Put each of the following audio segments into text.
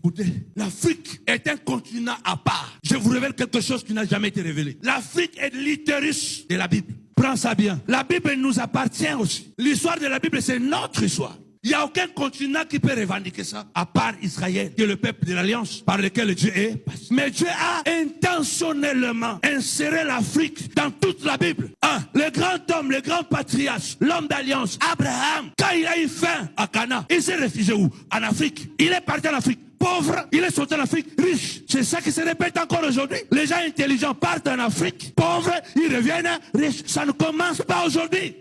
Écoutez, l'Afrique est un continent à part. Je vous révèle quelque chose qui n'a jamais été révélé. L'Afrique est l'utérus de la Bible. Prends ça bien. La Bible nous appartient aussi. L'histoire de la Bible, c'est notre histoire. Il n'y a aucun continent qui peut revendiquer ça, à part Israël, qui est le peuple de l'Alliance, par lequel Dieu est. Mais Dieu a intentionnellement inséré l'Afrique dans toute la Bible. Le grand homme, le grand patriarche, l'homme d'Alliance, Abraham, quand il a eu faim à Cana, il s'est réfugié où? En Afrique. Il est parti en Afrique. Pauvre, il est sorti en Afrique, riche. C'est ça qui se répète encore aujourd'hui. Les gens intelligents partent en Afrique, pauvres, ils reviennent riches. Ça ne commence pas aujourd'hui.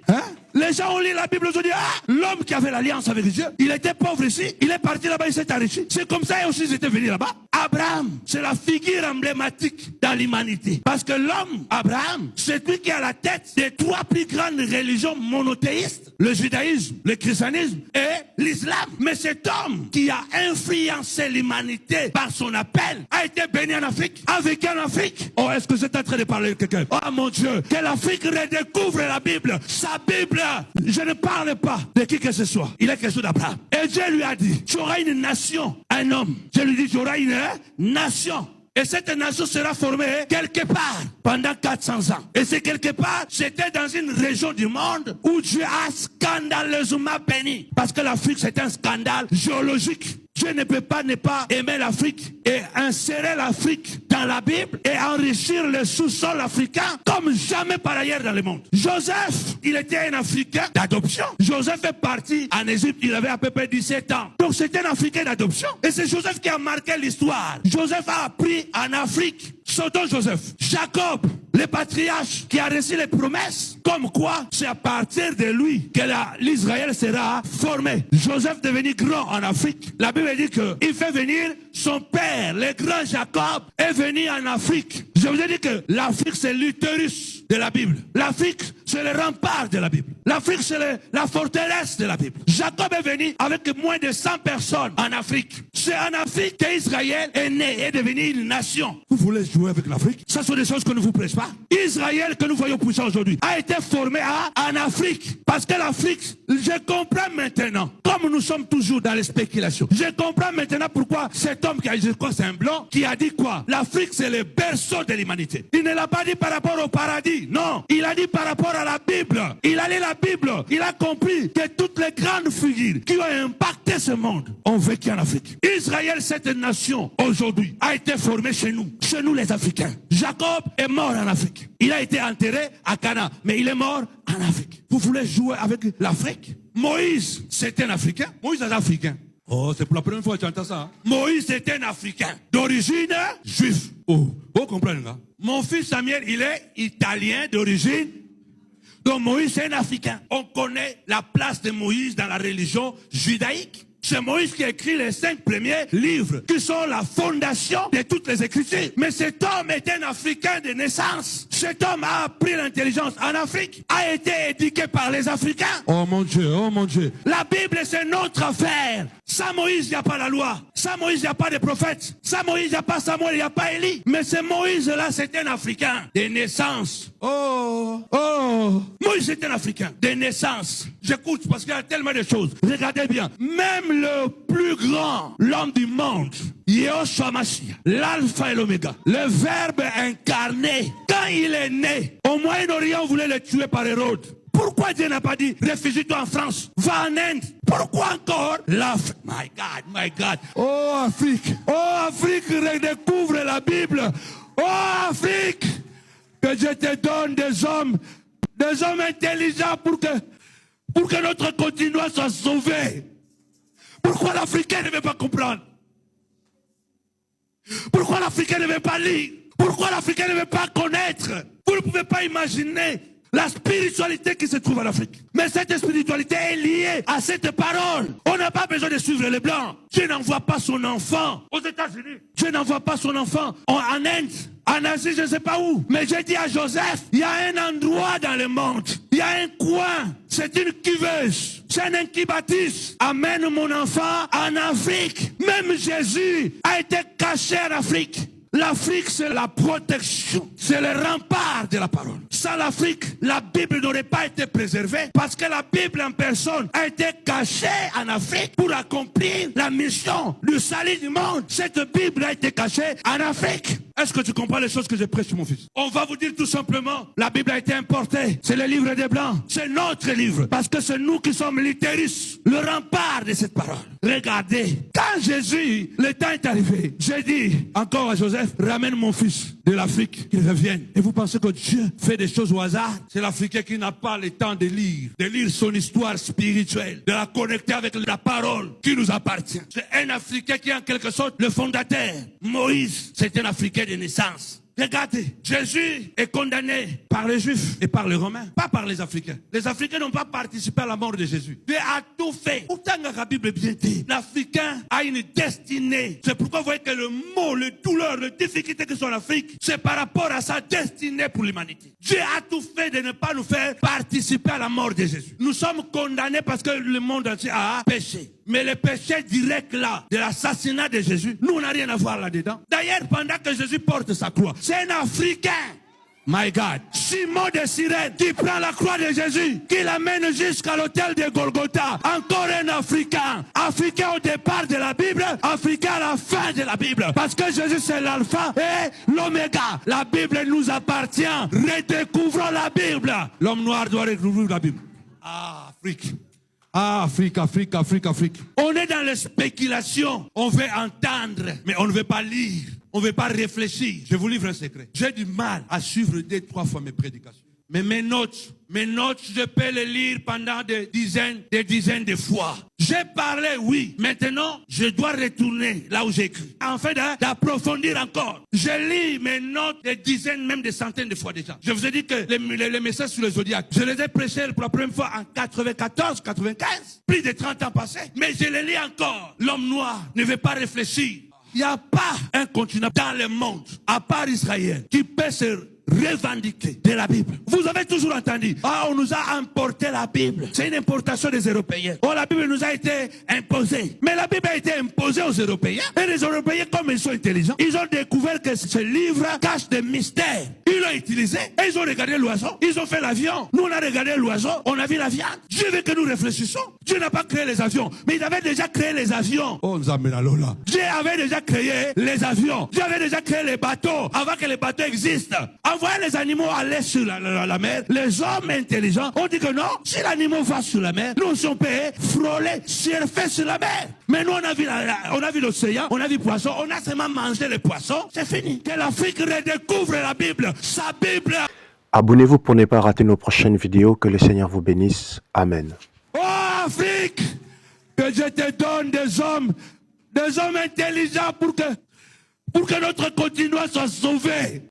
Les gens ont lu la Bible aujourd'hui. L'homme qui avait l'alliance avec Dieu, il était pauvre ici, il est parti là-bas, il s'est enrichi. C'est comme ça aussi ils étaient venus là-bas. Abraham, c'est la figure emblématique dans l'humanité. Parce que l'homme, Abraham, c'est lui qui est à la tête des 3 plus grandes religions monothéistes, le judaïsme, le christianisme et l'islam. Mais cet homme qui a influencé l'humanité par son appel a été béni en Afrique, a vécu en Afrique. Oh, est-ce que c'est en train de parler de quelqu'un? Oh mon Dieu, que l'Afrique redécouvre la Bible, sa Bible. Je ne parle pas de qui que ce soit. Il est question d'Abraham. Et Dieu lui a dit, tu auras une nation, un homme. Dieu lui dit, tu auras une nation. Et cette nation sera formée quelque part pendant 400 ans. Et c'est quelque part, c'était dans une région du monde où Dieu a scandaleusement béni. Parce que l'Afrique, c'est un scandale géologique. Dieu ne peut pas ne pas aimer l'Afrique et insérer l'Afrique dans la Bible et enrichir le sous-sol africain comme jamais par ailleurs dans le monde. Joseph, il était un Africain d'adoption. Joseph est parti en Égypte, il avait à peu près 17 ans. Donc c'était un Africain d'adoption. Et c'est Joseph qui a marqué l'histoire. Joseph a appris en Afrique. Sautons Joseph. Jacob, le patriarche qui a reçu les promesses, comme quoi c'est à partir de lui que l'Israël sera formé. Joseph devenu grand en Afrique. La Bible dit qu'il fait venir son père, le grand Jacob, est venu en Afrique. Je vous ai dit que l'Afrique c'est l'utérus de la Bible. L'Afrique c'est le rempart de la Bible. L'Afrique c'est la forteresse de la Bible. Jacob est venu avec moins de 100 personnes en Afrique. C'est en Afrique qu'Israël est né et est devenu une nation. Vous voulez jouer avec l'Afrique? Ça sont des choses que ne vous prêche pas. Israël que nous voyons puissant aujourd'hui a été formé en Afrique. Parce que l'Afrique, je comprends maintenant, comme nous sommes toujours dans les spéculations, je comprends maintenant pourquoi cet homme qui a dit quoi, c'est un blanc, qui a dit quoi? L'Afrique c'est le berceau de l'humanité. Il ne l'a pas dit par rapport au paradis, non. Il a dit par rapport à la Bible. Il a lu la Bible. Il a compris que toutes les grandes figures qui ont impacté ce monde ont vécu en Afrique. Israël, cette nation, aujourd'hui, a été formée chez nous les Africains. Jacob est mort en Afrique. Il a été enterré à Cana, mais il est mort en Afrique. Vous voulez jouer avec l'Afrique? Moïse, c'est un Africain. Moïse est Africain. Oh, c'est pour la première fois que tu entends ça. Hein? Moïse est un Africain d'origine juive. Oh, vous comprenez là? Mon fils Samuel, il est italien d'origine. Donc Moïse, c'est un Africain. On connaît la place de Moïse dans la religion judaïque. C'est Moïse qui a écrit les 5 premiers livres qui sont la fondation de toutes les Écritures. Mais cet homme est un Africain de naissance. Cet homme a appris l'intelligence en Afrique, a été éduqué par les Africains. Oh mon Dieu, oh mon Dieu. La Bible, c'est notre affaire. Sans Moïse, il n'y a pas la loi. Sans Moïse, il n'y a pas de prophète. Sans Moïse, il n'y a pas Samuel, il n'y a pas Élie. Mais ce Moïse-là, c'est un Africain de naissance. Oh, oh. Moïse est un Africain de naissance. J'écoute parce qu'il y a tellement de choses. Regardez bien. Même le plus grand, l'homme du monde, Yeshua Mashiach, l'alpha et l'oméga, le verbe incarné, quand il est né, au Moyen-Orient, on voulait le tuer par Hérode. Pourquoi Dieu n'a pas dit, réfugie-toi en France, va en Inde? Pourquoi encore l'Afrique? My God, my God. Oh Afrique, redécouvre la Bible. Oh Afrique, que Dieu te donne des hommes intelligents pour que notre continent soit sauvé. Pourquoi l'Africain ne veut pas comprendre? Pourquoi l'Africain ne veut pas lire? Pourquoi l'Africain ne veut pas connaître? Vous ne pouvez pas imaginer la spiritualité qui se trouve en Afrique. Mais cette spiritualité est liée à cette parole. On n'a pas besoin de suivre les Blancs. Dieu n'envoie pas son enfant aux États-Unis. Dieu n'envoie pas son enfant en Inde, en Asie, je ne sais pas où. Mais j'ai dit à Joseph, il y a un endroit dans le monde. Il y a un coin. C'est une cuveuse. C'est un incubatrice. Amène mon enfant en Afrique. Même Jésus a été caché en Afrique. L'Afrique, c'est la protection. C'est le rempart de la parole. Sans l'Afrique, la Bible n'aurait pas été préservée parce que la Bible en personne a été cachée en Afrique pour accomplir la mission du salut du monde. Cette Bible a été cachée en Afrique. Est-ce que tu comprends les choses que je prêche, mon fils? On va vous dire tout simplement, la Bible a été importée. C'est le livre des Blancs. C'est notre livre. Parce que c'est nous qui sommes littéris, le rempart de cette parole. Regardez, quand Jésus, le temps est arrivé, j'ai dit encore à Joseph, ramène mon fils de l'Afrique, qu'il revienne. Et vous pensez que Dieu fait des choses au hasard? C'est l'Africain qui n'a pas le temps de lire son histoire spirituelle, de la connecter avec la parole qui nous appartient. C'est un Africain qui est en quelque sorte le fondateur. Moïse, c'est un Africain de naissance. Regardez, Jésus est condamné par les Juifs et par les Romains, pas par les Africains. Les Africains n'ont pas participé à la mort de Jésus. Dieu a tout fait. Pourtant, la Bible est bien dit. L'Africain a une destinée. C'est pourquoi vous voyez que le mot, les douleurs, les difficultés qui sont en Afrique, c'est par rapport à sa destinée pour l'humanité. Dieu a tout fait de ne pas nous faire participer à la mort de Jésus. Nous sommes condamnés parce que le monde entier a péché. Mais le péché direct là, de l'assassinat de Jésus, nous, on n'a rien à voir là-dedans. D'ailleurs, pendant que Jésus porte sa croix, c'est un Africain. My God. Simon de Cyrène qui prend la croix de Jésus, qui l'amène jusqu'à l'autel de Golgotha. Encore un Africain. Africain au départ de la Bible, Africain à la fin de la Bible. Parce que Jésus c'est l'alpha et l'oméga. La Bible nous appartient. Redécouvrons la Bible. L'homme noir doit redécouvrir la Bible. Ah, Afrique. Ah, Afrique, Afrique, Afrique, Afrique. On est dans les spéculations. On veut entendre, mais on ne veut pas lire. On ne veut pas réfléchir. Je vous livre un secret. J'ai du mal à suivre 2-3 fois mes prédications. Mais mes notes, je peux les lire pendant des dizaines de fois. J'ai parlé, oui. Maintenant, je dois retourner là où j'ai écrit. Afin d'approfondir encore. Je lis mes notes des dizaines, même des centaines de fois déjà. Je vous ai dit que les messages sur le zodiaque, je les ai prêchés pour la première fois en 94, 95. Plus de 30 ans passés. Mais je les lis encore. L'homme noir ne veut pas réfléchir. Il n'y a pas un continent dans le monde, à part Israël, qui peut se revendiquer de la Bible. Vous avez toujours entendu, on nous a importé la Bible. C'est une importation des Européens. La Bible nous a été imposée. Mais la Bible a été imposée aux Européens. Et les Européens, comme ils sont intelligents, ils ont découvert que ce livre cache des mystères. Ils l'ont utilisé et ils ont regardé l'oiseau. Ils ont fait l'avion. Nous, on a regardé l'oiseau. On a vu la viande. Dieu veut que nous réfléchissions. Dieu n'a pas créé les avions. Mais il avait déjà créé les avions. Dieu avait déjà créé les avions. Dieu avait déjà créé les bateaux avant que les bateaux existent. Envoyer les animaux aller sur la mer. Les hommes intelligents ont dit que non, si l'animal va sur la mer, nous sommes payés, frôler, surfer sur la mer. Mais nous, on a vu l'océan, on a vu le poisson, on a seulement mangé les poissons, c'est fini. Que l'Afrique redécouvre la Bible, sa Bible. Abonnez-vous pour ne pas rater nos prochaines vidéos. Que le Seigneur vous bénisse. Amen. Oh Afrique, que je te donne des hommes intelligents pour que notre continent soit sauvé.